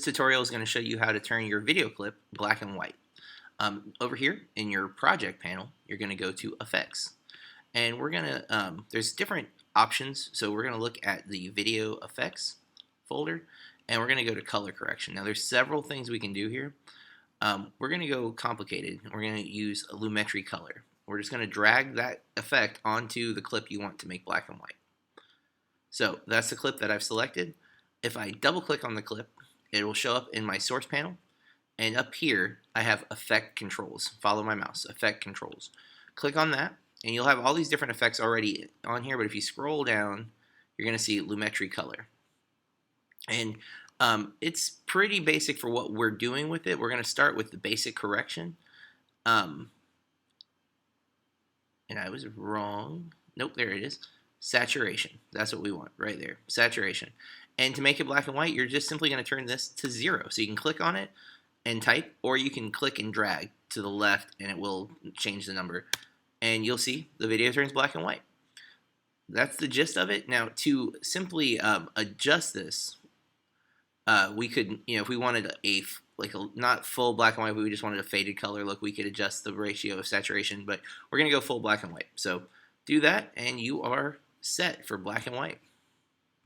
tutorial is going to show you how to turn your video clip black and white. Over here in your project panel, you're going to go to Effects. And we're going to, there's different options, so we're going to look at the Video Effects folder, and we're going to go to Color Correction. Now there's several things we can do here. We're going to go complicated. We're going to use a Lumetri color. We're just going to drag that effect onto the clip you want to make black and white. So that's the clip that I've selected. If I double click on the clip, it will show up in my source panel, and up here I have effect controls. Follow my mouse, effect controls. Click on that and you'll have all these different effects already on here, but if you scroll down, you're going to see Lumetri color. And it's pretty basic for what we're doing with it. We're going to start with the basic correction. And I was wrong. Nope, there it is. Saturation. That's what we want right there. Saturation. And to make it black and white, you're just simply going to turn this to 0. So you can click on it and type, or you can click and drag to the left and it will change the number. And you'll see the video turns black and white. That's the gist of it. Now, to simply adjust this, we could, if we wanted not full black and white, we just wanted a faded color look, we could adjust the ratio of saturation, but we're going to go full black and white. So do that and you are set for black and white.